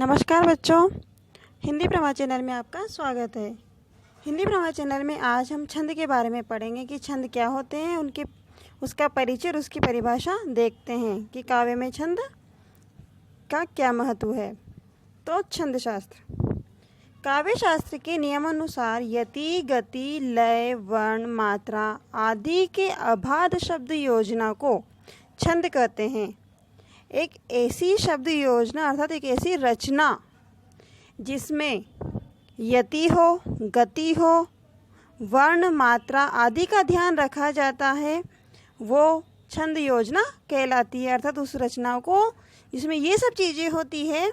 नमस्कार बच्चों, हिंदी प्रमा चैनल में आपका स्वागत है। हिंदी प्रमा चैनल में आज हम छंद के बारे में पढ़ेंगे कि छंद क्या होते हैं, उसका परिचय और उसकी परिभाषा देखते हैं कि काव्य में छंद का क्या महत्व है। तो छंद शास्त्र, काव्य शास्त्र के नियमानुसार यति, गति, लय, वर्ण, मात्रा आदि के अबाध शब्द योजना को छंद कहते हैं। एक ऐसी शब्द योजना अर्थात एक ऐसी रचना जिसमें यति हो, गति हो, वर्ण, मात्रा आदि का ध्यान रखा जाता है, वो छंद योजना कहलाती है। अर्थात उस रचना को जिसमें ये सब चीज़ें होती है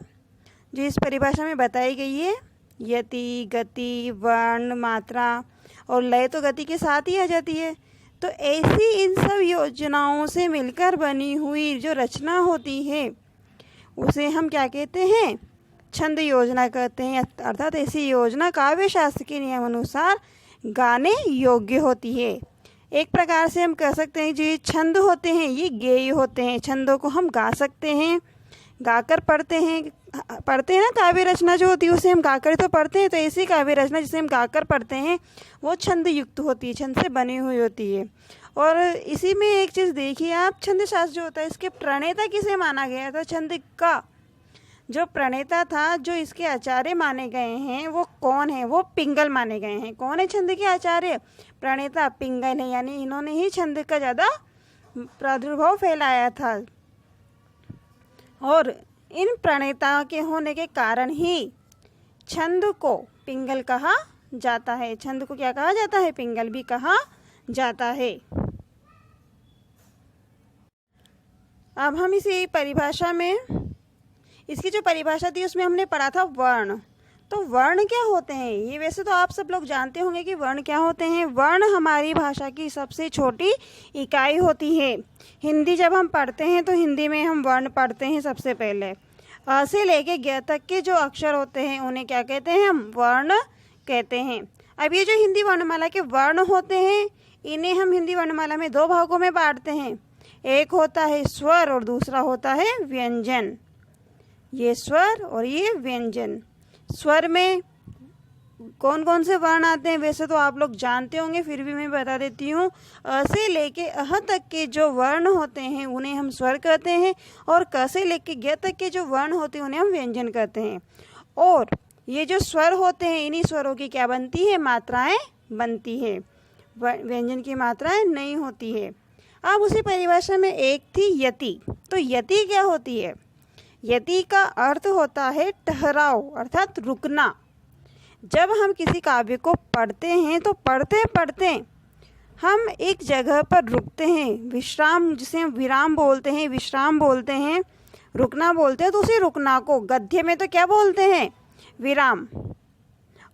जो इस परिभाषा में बताई गई है, यति, गति, वर्ण, मात्रा और लय तो गति के साथ ही आ जाती है। तो ऐसी इन सब योजनाओं से मिलकर बनी हुई जो रचना होती है उसे हम क्या कहते हैं? छंद योजना कहते हैं। अर्थात ऐसी योजना काव्य शास्त्र के नियमानुसार गाने योग्य होती है। एक प्रकार से हम कह सकते हैं जो ये छंद होते हैं ये गेय होते हैं। छंदों को हम गा सकते हैं, गाकर पढ़ते हैं ना। काव्य रचना जो होती है उसे हम गाकर तो पढ़ते हैं, तो ऐसी काव्य रचना जिसे हम गाकर पढ़ते हैं वो छंद युक्त होती है, छंद से बनी हुई होती है। और इसी में एक चीज़ देखिए आप, छंद शास्त्र जो होता है इसके प्रणेता किसे माना गया था? छंद का जो प्रणेता था, जो इसके आचार्य माने गए हैं वो कौन है? वो पिंगल माने गए हैं। कौन है छंद के आचार्य? प्रणेता पिंगल है, यानी इन्होंने ही छंद का ज़्यादा प्रादुर्भाव फैलाया था। और इन प्रणेता के होने के कारण ही छंद को पिंगल कहा जाता है। छंद को क्या कहा जाता है? पिंगल भी कहा जाता है। अब हम इसी परिभाषा में, इसकी जो परिभाषा थी उसमें हमने पढ़ा था वर्ण। तो वर्ण क्या होते हैं? ये वैसे तो आप सब लोग जानते होंगे कि वर्ण क्या होते हैं। वर्ण हमारी भाषा की सबसे छोटी इकाई होती है। हिंदी जब हम पढ़ते हैं तो हिंदी में हम वर्ण पढ़ते हैं सबसे पहले। अ से लेके ग तक के जो अक्षर होते हैं उन्हें क्या कहते हैं? हम वर्ण कहते हैं। अब ये जो हिंदी वर्णमाला के वर्ण होते हैं इन्हें हम हिंदी वर्णमाला में दो भागों में बांटते हैं। एक होता है स्वर और दूसरा होता है व्यंजन। ये स्वर और ये व्यंजन। स्वर में कौन कौन से वर्ण आते हैं वैसे तो आप लोग जानते होंगे, फिर भी मैं बता देती हूँ। अ से लेके अह तक के जो वर्ण होते हैं उन्हें हम स्वर कहते हैं, और क से लेके ग तक के जो वर्ण होते हैं उन्हें हम व्यंजन कहते हैं। और ये जो स्वर होते हैं इन्हीं स्वरों की क्या बनती है? मात्राएं बनती है। व्यंजन की मात्राएं नहीं होती है। अब उसी परिभाषा में एक थी यति। तो यति क्या होती है? यति का अर्थ होता है ठहराव अर्थात रुकना। जब हम किसी काव्य को पढ़ते हैं तो पढ़ते पढ़ते हम एक जगह पर रुकते हैं, विश्राम, जिसे हम विराम बोलते हैं, विश्राम बोलते हैं, रुकना बोलते हैं। तो उसी रुकना को गद्य में तो क्या बोलते हैं? विराम।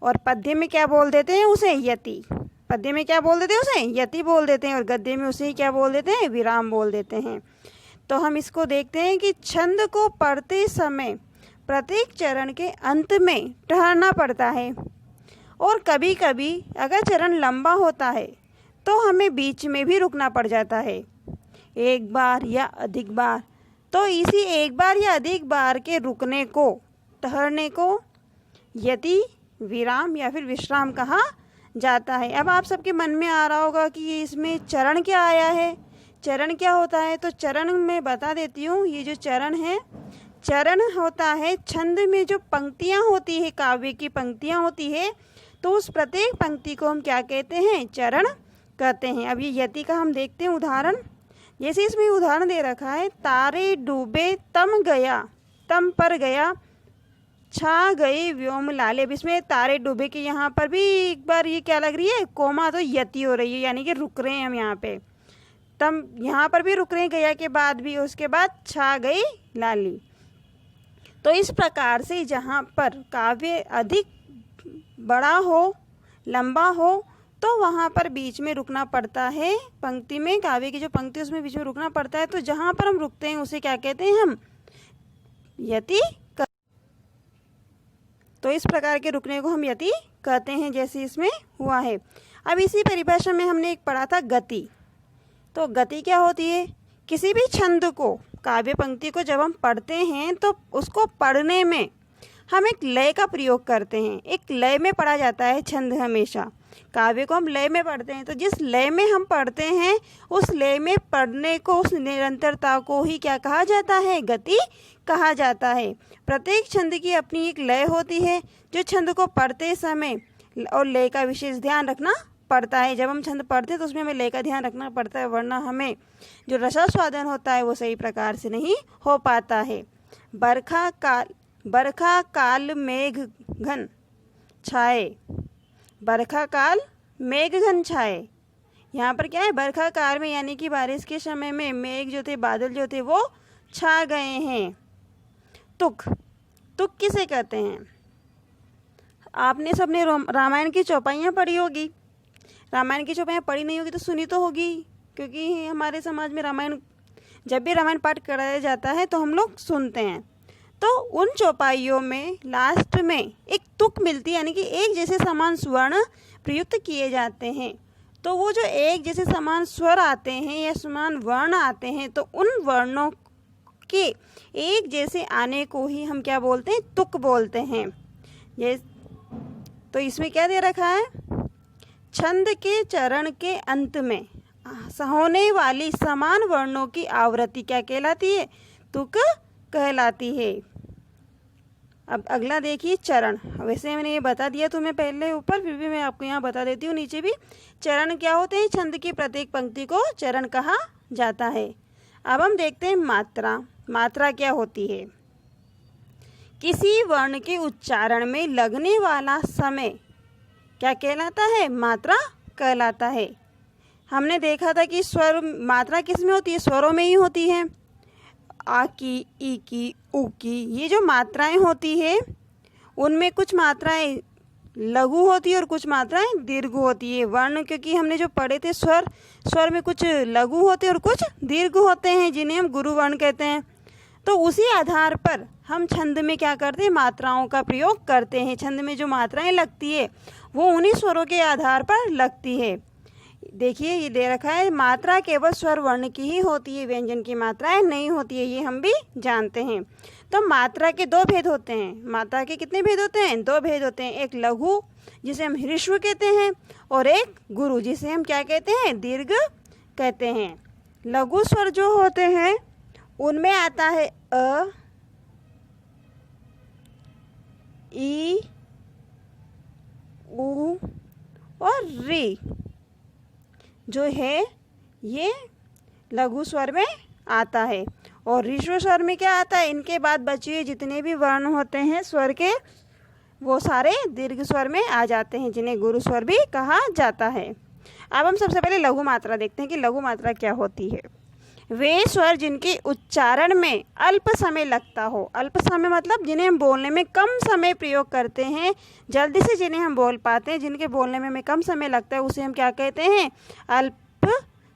और पद्य में क्या बोल देते हैं? उसे यति। पद्य में क्या बोल देते हैं? उसे यति बोल देते हैं, और गद्य में उसे क्या बोल देते हैं? विराम बोल देते हैं। तो हम इसको देखते हैं कि छंद को पढ़ते समय प्रत्येक चरण के अंत में ठहरना पड़ता है, और कभी कभी अगर चरण लंबा होता है तो हमें बीच में भी रुकना पड़ जाता है, एक बार या अधिक बार। तो इसी एक बार या अधिक बार के रुकने को, ठहरने को यति, विराम या फिर विश्राम कहा जाता है। अब आप सबके मन में आ रहा होगा कि इसमें चरण क्या आया है, चरण क्या होता है? तो चरण मैं बता देती हूँ। ये जो चरण है, चरण होता है छंद में जो पंक्तियाँ होती है, काव्य की पंक्तियाँ होती है, तो उस प्रत्येक पंक्ति को हम क्या कहते हैं? चरण कहते हैं। अब ये यति का हम देखते हैं उदाहरण। जैसे इसमें उदाहरण दे रखा है, तारे डूबे तम गया, तम पर गया, छा गए व्योम लाले। अब इसमें तारे डूबे के यहाँ पर भी एक बार ये क्या लग रही है? कोमा, तो यति हो रही है, यानी कि रुक रहे हैं हम यहाँ पे। तम यहाँ पर भी रुक रहे हैं गया के बाद भी, उसके बाद छा गई लाली। तो इस प्रकार से जहाँ पर काव्य अधिक बड़ा हो, लंबा हो, तो वहाँ पर बीच में रुकना पड़ता है। पंक्ति में, काव्य की जो पंक्ति उसमें बीच में रुकना पड़ता है। तो जहाँ पर हम रुकते हैं उसे क्या कहते हैं? हम यति। तो इस प्रकार के रुकने को हम यति कहते हैं, जैसे इसमें हुआ है। अब इसी परिभाषा में हमने एक पढ़ा था गति। तो गति क्या होती है? किसी भी छंद को, काव्य पंक्ति को जब हम पढ़ते हैं तो उसको पढ़ने में हम एक लय का प्रयोग करते हैं। एक लय में पढ़ा जाता है छंद हमेशा। काव्य को हम लय में पढ़ते हैं, तो जिस लय में हम पढ़ते हैं उस लय में पढ़ने को, उस निरंतरता को ही क्या कहा जाता है? गति कहा जाता है। प्रत्येक छंद की अपनी एक लय होती है जो छंद को पढ़ते समय और लय का विशेष ध्यान रखना पड़ता है। जब हम छंद पढ़ते हैं तो उसमें हमें लय का ध्यान रखना पड़ता है, वरना हमें जो रसास्वादन होता है वो सही प्रकार से नहीं हो पाता है। बरखा काल मेघ घन छाए, बरखा काल मेघ घन छाए। यहाँ पर क्या है? बरखा काल में यानी कि बारिश के समय में मेघ जो थे, बादल जो थे वो छा गए हैं। तुक, तुक किसे कहते हैं? आपने सबने रामायण की चौपाइयाँ पढ़ी होगी। रामायण की चौपाइयाँ पढ़ी नहीं होगी तो सुनी तो होगी, क्योंकि हमारे समाज में रामायण, जब भी रामायण पाठ कराया जाता है तो हम लोग सुनते हैं। तो उन चौपाइयों में लास्ट में एक तुक मिलती है, यानी कि एक जैसे समान स्वर्ण प्रयुक्त किए जाते हैं। तो वो जो एक जैसे समान स्वर आते हैं या समान वर्ण आते हैं, तो उन वर्णों के एक जैसे आने को ही हम क्या बोलते हैं? तुक बोलते हैं। ये तो इसमें क्या दे रखा है? छंद के चरण के अंत में होने वाली समान वर्णों की आवृत्ति क्या कहलाती है? तुक कहलाती है। अब अगला देखिए चरण। वैसे मैंने ये बता दिया तुम्हें पहले ऊपर, फिर भी मैं आपको यहाँ बता देती हूँ नीचे भी। चरण क्या होते हैं? छंद की प्रत्येक पंक्ति को चरण कहा जाता है। अब हम देखते हैं मात्रा। मात्रा क्या होती है? किसी वर्ण के उच्चारण में लगने वाला समय क्या कहलाता है? मात्रा कहलाता है। हमने देखा था कि स्वर मात्रा किस में होती है? स्वरों में ही होती है। आ की, ई की, उ की, ये जो मात्राएं होती है उनमें कुछ मात्राएं लघु होती है और कुछ मात्राएं दीर्घ होती है। वर्ण क्योंकि हमने जो पढ़े थे स्वर में कुछ लघु होते हैं और कुछ दीर्घ होते हैं, जिन्हें हम गुरु वर्ण कहते हैं। तो उसी आधार पर हम छंद में क्या करते हैं? मात्राओं का प्रयोग करते हैं। छंद में जो मात्राएं लगती है वो उन्हीं स्वरों के आधार पर लगती है। देखिए ये दे रखा है, मात्रा केवल स्वर वर्ण की ही होती है, व्यंजन की मात्राएं नहीं होती है, ये हम भी जानते हैं। तो मात्रा के दो भेद होते हैं। मात्रा के कितने भेद होते हैं? दो भेद होते हैं। एक लघु जिसे हम ह्रस्व कहते हैं और एक गुरु जिसे हम क्या कहते हैं? दीर्घ कहते हैं। लघु स्वर जो होते हैं उनमें आता है अ, ई, उ और री जो है ये लघु स्वर में आता है। और ह्रस्व स्वर में क्या आता है? इनके बाद बचे हुए जितने भी वर्ण होते हैं स्वर के, वो सारे दीर्घ स्वर में आ जाते हैं, जिन्हें गुरु स्वर भी कहा जाता है। अब हम सबसे पहले लघु मात्रा देखते हैं कि लघु मात्रा क्या होती है। वे स्वर जिनके उच्चारण में अल्प समय लगता हो। अल्प समय मतलब जिन्हें हम बोलने में कम समय प्रयोग करते हैं, जल्दी से जिन्हें हम बोल पाते हैं, जिनके बोलने में हमें कम समय लगता है, उसे हम क्या कहते हैं? अल्प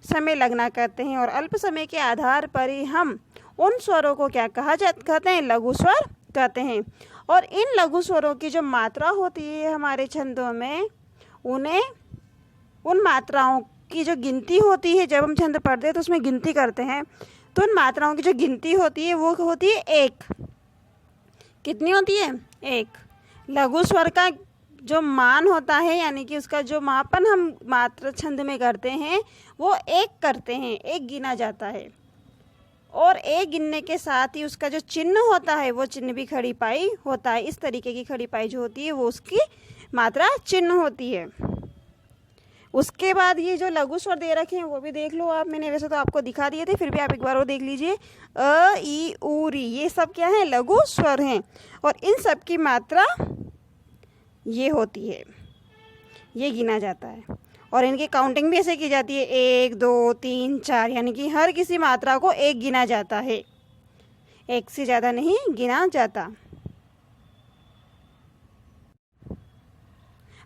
समय लगना कहते हैं। और अल्प समय के आधार पर ही हम उन स्वरों को क्या कहते हैं? लघु स्वर कहते हैं। और इन लघु स्वरों की जो मात्रा होती है हमारे छंदों में, उन्हें उन मात्राओं की जो गिनती होती है, जब हम छंद पढ़ते हैं तो उसमें गिनती करते हैं, तो उन मात्राओं की जो गिनती होती है वो होती है एक। कितनी होती है? एक। लघु स्वर का जो मान होता है, यानी कि उसका जो मापन हम मात्रा छंद में करते हैं वो एक करते हैं, एक गिना जाता है। और एक गिनने के साथ ही उसका जो चिन्ह होता है वो चिन्ह भी खड़ी पाई होता है। इस तरीके की खड़ी पाई जो होती है वो उसकी मात्रा चिन्ह होती है। उसके बाद ये जो लघु स्वर दे रखे हैं वो भी देख लो आप। मैंने वैसे तो आपको दिखा दिए थे, फिर भी आप एक बार वो देख लीजिए। अ, ई, उ, री, ये सब क्या है? लघु स्वर हैं। और इन सब की मात्रा ये होती है, ये गिना जाता है। और इनकी काउंटिंग भी ऐसे की जाती है, 1 2 3 4, यानी कि हर किसी मात्रा को एक गिना जाता है, एक से ज़्यादा नहीं गिना जाता।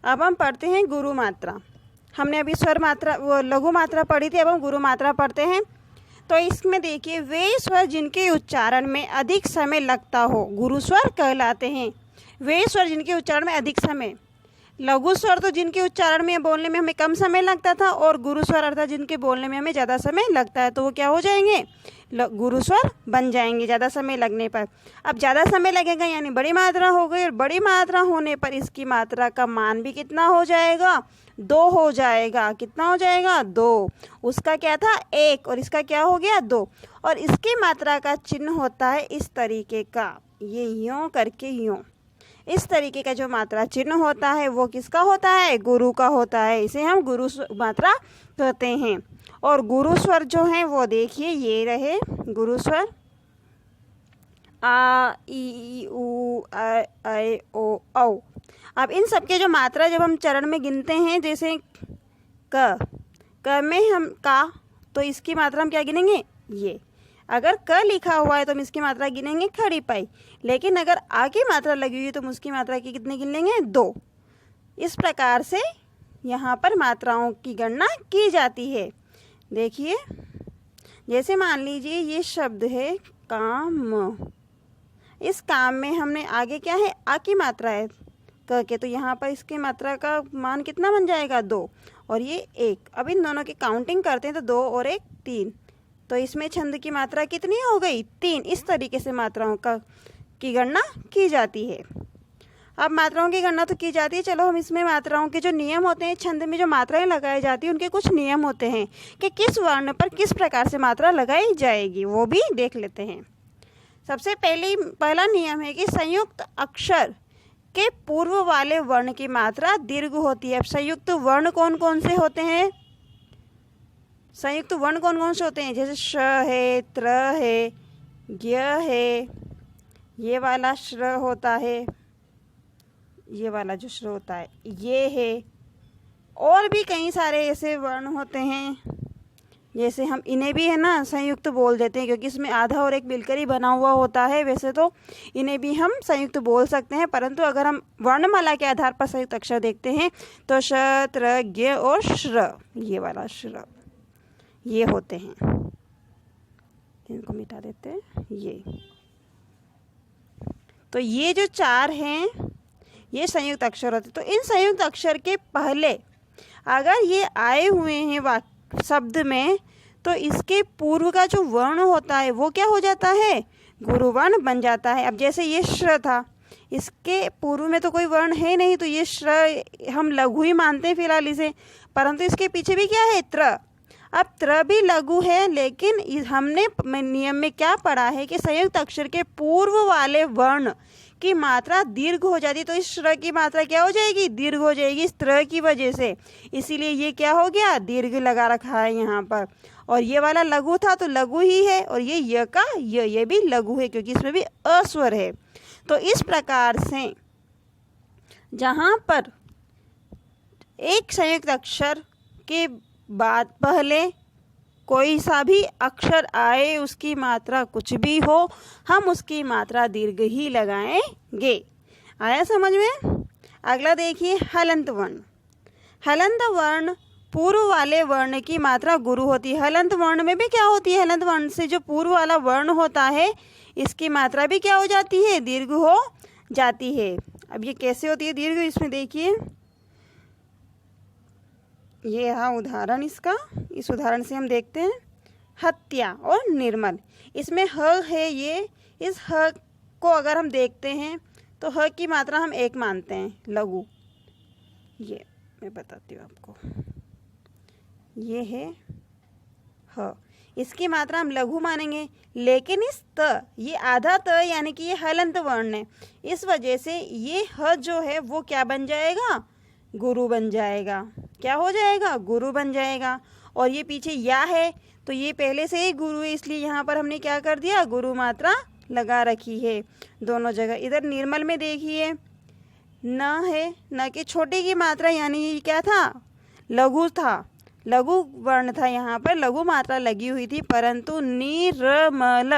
अब हम पढ़ते हैं गुरु मात्रा। हमने अभी स्वर मात्रा वो लघु मात्रा पढ़ी थी, अब हम गुरु मात्रा पढ़ते हैं। तो इसमें देखिए, वे स्वर जिनके उच्चारण में अधिक समय लगता हो गुरु स्वर कहलाते हैं। वे स्वर जिनके उच्चारण में अधिक समय लघु स्वर तो जिनके उच्चारण में बोलने में हमें कम समय लगता था, और गुरु स्वर अर्थात जिनके बोलने में हमें ज़्यादा समय लगता है, तो वो क्या हो जाएंगे, गुरु स्वर बन जाएंगे ज़्यादा समय लगने पर। अब ज़्यादा समय लगेगा यानी बड़ी मात्रा हो गई, और बड़ी मात्रा होने पर इसकी मात्रा का मान भी कितना हो जाएगा, 2 हो जाएगा। कितना हो जाएगा, 2। उसका क्या था, 1, और इसका क्या हो गया, 2। और इसकी मात्रा का चिन्ह होता है इस तरीके का, ये यूँ करके यूँ, इस तरीके का जो मात्रा चिन्ह होता है वो किसका होता है, गुरु का होता है। इसे हम गुरु मात्रा कहते हैं। और गुरु स्वर जो है वो देखिए ये रहे गुरु स्वर, आ ई उ ऐ ओ औ। अब इन सब के जो मात्रा जब हम चरण में गिनते हैं, जैसे क में हम का, तो इसकी मात्रा हम क्या गिनेंगे, ये। अगर क लिखा हुआ है तो हम इसकी मात्रा गिनेंगे खड़ी पाई, लेकिन अगर आ की मात्रा लगी हुई है तो हम उसकी मात्रा की कितने गिन लेंगे, 2। इस प्रकार से यहाँ पर मात्राओं की गणना की जाती है। देखिए, जैसे मान लीजिए ये शब्द है काम, इस काम में हमने आगे क्या है, आ की मात्रा है क के, तो यहाँ पर इसकी मात्रा का मान कितना बन जाएगा, 2, और ये 1। अब इन दोनों की काउंटिंग करते हैं तो 2 और 1 3, तो इसमें छंद की मात्रा कितनी हो गई, 3। इस तरीके से मात्राओं की गणना की जाती है। अब मात्राओं की गणना तो की जाती है, चलो हम इसमें मात्राओं के जो नियम होते हैं, छंद में जो मात्राएं लगाई जाती हैं उनके कुछ नियम होते हैं कि किस वर्ण पर किस प्रकार से मात्रा लगाई जाएगी, वो भी देख लेते हैं। सबसे पहला नियम है कि संयुक्त अक्षर के पूर्व वाले वर्ण की मात्रा दीर्घ होती है। अब संयुक्त वर्ण कौन कौन से होते हैं, संयुक्त वर्ण कौन कौन से होते हैं, जैसे श है, त्र है, ज्ञ है, ये वाला श्र होता है, ये वाला जो श्र होता है ये है, और भी कई सारे ऐसे वर्ण होते हैं, जैसे हम इन्हें भी है ना संयुक्त बोल देते हैं, क्योंकि इसमें आधा और एक मिलकर ही बना हुआ होता है। वैसे तो इन्हें भी हम संयुक्त बोल सकते हैं, परंतु अगर हम वर्णमाला के आधार पर संयुक्त अक्षर देखते हैं तो श, त्र, ज्ञ और श्र, ये वाला श्र, ये होते हैं। इनको मिटा देते हैं, ये। तो ये जो 4 हैं ये संयुक्त अक्षर होते हैं। तो इन संयुक्त अक्षर के पहले अगर ये आए हुए हैं शब्द में, तो इसके पूर्व का जो वर्ण होता है वो क्या हो जाता है, गुरु वर्ण बन जाता है। अब जैसे ये श्र था, इसके पूर्व में तो कोई वर्ण है नहीं, तो ये श्र हम लघु ही मानते हैं फिलहाल इसे, परंतु इसके पीछे भी क्या है, त्र। अब त्र भी लघु है, लेकिन हमने नियम में क्या पढ़ा है कि संयुक्त अक्षर के पूर्व वाले वर्ण की मात्रा दीर्घ हो जाती, तो इस श्र की मात्रा क्या हो जाएगी, दीर्घ हो जाएगी इस त्र की वजह से। इसीलिए ये क्या हो गया, दीर्घ लगा रखा है यहाँ पर। और ये वाला लघु था तो लघु ही है, और ये य का ये भी लघु है, क्योंकि इसमें भी अस्वर है। तो इस प्रकार से जहाँ पर एक संयुक्त अक्षर के बाद पहले कोई सा भी अक्षर आए, उसकी मात्रा कुछ भी हो, हम उसकी मात्रा दीर्घ ही लगाएंगे। आया समझ में। अगला देखिए हलंत वर्ण। हलंत वर्ण पूर्व वाले वर्ण की मात्रा गुरु होती है। हलंत वर्ण में भी क्या होती है, हलंत वर्ण से जो पूर्व वाला वर्ण होता है इसकी मात्रा भी क्या हो जाती है, दीर्घ हो जाती है। अब ये कैसे होती है दीर्घ, इसमें देखिए, ये हाँ उदाहरण इसका, इस उदाहरण से हम देखते हैं। हत्या और निर्मल, इसमें ह है ये, इस ह को अगर हम देखते हैं तो ह की मात्रा हम 1 मानते हैं, लघु। ये मैं बताती हूँ आपको, ये है ह, इसकी मात्रा हम लघु मानेंगे, लेकिन इस त, ये आधा त यानी कि ये हलंत वर्ण है, इस वजह से ये ह जो है वो क्या बन जाएगा, गुरु बन जाएगा। क्या हो जाएगा, गुरु बन जाएगा। और ये पीछे या है तो ये पहले से ही गुरु है, इसलिए यहाँ पर हमने क्या कर दिया, गुरु मात्रा लगा रखी है दोनों जगह। इधर निर्मल में देखिए न है, न के छोटे की मात्रा यानी ये क्या था, लघु था, लघु वर्ण था, यहाँ पर लघु मात्रा लगी हुई थी, परंतु निर्मल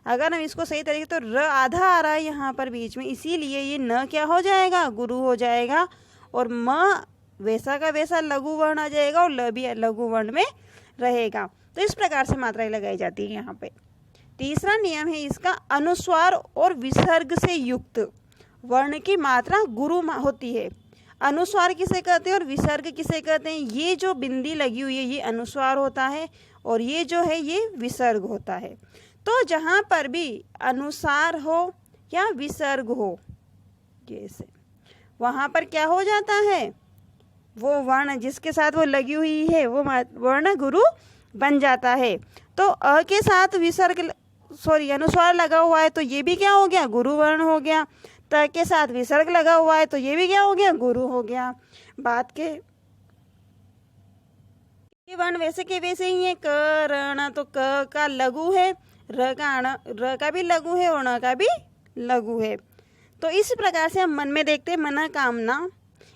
अगर हम इसको सही तरीके तो र आधा आ रहा है यहाँ पर बीच में, इसीलिए ये न क्या हो जाएगा, गुरु हो जाएगा। और म वैसा का वैसा लघु वर्ण आ जाएगा, और ल भी लघु वर्ण में रहेगा। तो इस प्रकार से मात्राएं लगाई जाती है यहाँ पे। तीसरा नियम है इसका, अनुस्वार और विसर्ग से युक्त वर्ण की मात्रा गुरु होती है। अनुस्वार किसे कहते हैं और विसर्ग किसे कहते हैं? ये जो बिंदी लगी हुई है ये अनुस्वार होता है और ये जो है ये विसर्ग होता है। तो जहाँ पर भी अनुस्वार हो या विसर्ग हो जैसे, वहाँ पर क्या हो जाता है? वो वर्ण जिसके साथ वो लगी हुई है वो वर्ण गुरु बन जाता है। तो अ के साथ विसर्ग अनुस्वार लगा हुआ है तो ये भी क्या हो गया? गुरु वर्ण हो गया। त के साथ विसर्ग लगा हुआ है तो ये भी क्या हो गया? गुरु हो गया। बात के ये वर्ण वैसे के वैसे ही है। क र तो क का लघु है, र का भी लघु है और न का भी लघु है। तो इस प्रकार से हम मन में देखते हैं मना कामना,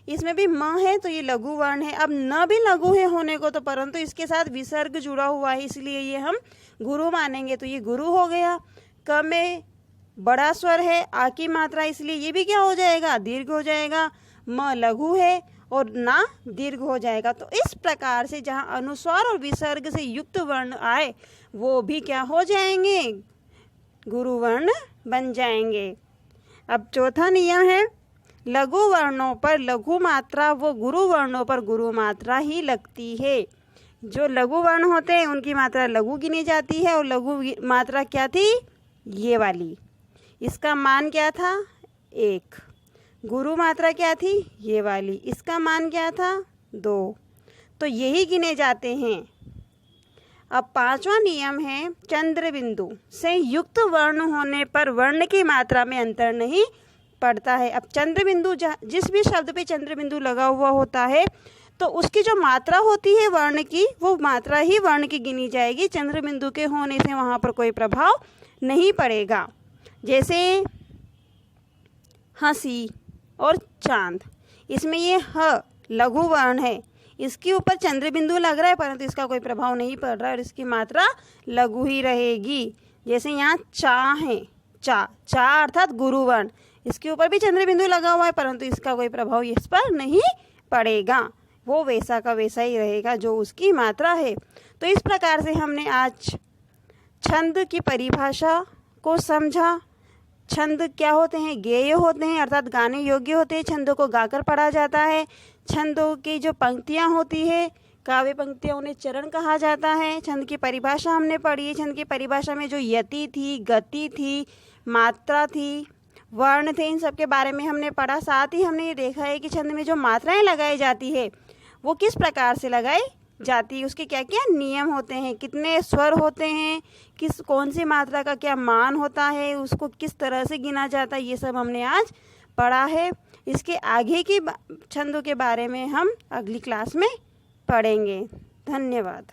इसमें भी म है तो ये लघु वर्ण है। अब न भी लघु है होने को तो, परंतु इसके साथ विसर्ग जुड़ा हुआ है इसलिए ये हम गुरु मानेंगे तो ये गुरु हो गया। क में बड़ा स्वर है, आ की मात्रा, इसलिए ये भी क्या हो जाएगा? दीर्घ हो जाएगा। म लघु है और ना दीर्घ हो जाएगा। तो इस प्रकार से जहाँ अनुस्वार और विसर्ग से युक्त वर्ण आए वो भी क्या हो जाएंगे? गुरु वर्ण बन जाएंगे। अब चौथा नियम है, लघु वर्णों पर लघु मात्रा वो गुरु वर्णों पर गुरु मात्रा ही लगती है। जो लघु वर्ण होते हैं उनकी मात्रा लघु गिनी जाती है और लघु मात्रा क्या थी? ये वाली। इसका मान क्या था? 1। गुरु मात्रा क्या थी? ये वाली। इसका मान क्या था? 2। तो यही गिने जाते हैं। अब पांचवा नियम है, चंद्र बिंदु से युक्त वर्ण होने पर वर्ण की मात्रा में अंतर नहीं पड़ता है। अब चंद्र बिंदु जिस भी शब्द पे चंद्र बिंदु लगा हुआ होता है तो उसकी जो मात्रा होती है वर्ण की, वो मात्रा ही वर्ण की गिनी जाएगी। चंद्र बिंदु के होने से वहाँ पर कोई प्रभाव नहीं पड़ेगा। जैसे हंसी और चांद, इसमें ये ह लघु वर्ण है, इसके ऊपर चंद्र बिंदु लग रहा है परंतु इसका कोई प्रभाव नहीं पड़ रहा है और इसकी मात्रा लघु ही रहेगी। जैसे यहाँ चा है, चा अर्थात गुरु वर्ण, इसके ऊपर भी चंद्र बिंदु लगा हुआ है परंतु इसका कोई प्रभाव इस पर नहीं पड़ेगा, वो वैसा का वैसा ही रहेगा जो उसकी मात्रा है। तो इस प्रकार से हमने आज छंद की परिभाषा को समझा। छंद क्या होते हैं? गेय होते हैं अर्थात गाने योग्य होते हैं। छंदों को गाकर पढ़ा जाता है। छंदों की जो पंक्तियाँ होती है, काव्य पंक्तियाँ, उन्हें चरण कहा जाता है। छंद की परिभाषा हमने पढ़ी है। छंद की परिभाषा में जो यति थी, गति थी, मात्रा थी, वर्ण थे, इन सब के बारे में हमने पढ़ा। साथ ही हमने ये देखा है कि छंद में जो मात्राएं लगाई जाती है वो किस प्रकार से लगाई जाती है, उसके क्या क्या नियम होते हैं, कितने स्वर होते हैं, कौन सी मात्रा का क्या मान होता है, उसको किस तरह से गिना जाता है, ये सब हमने आज पढ़ा है। इसके आगे की छंदों के बारे में हम अगली क्लास में पढ़ेंगे। धन्यवाद।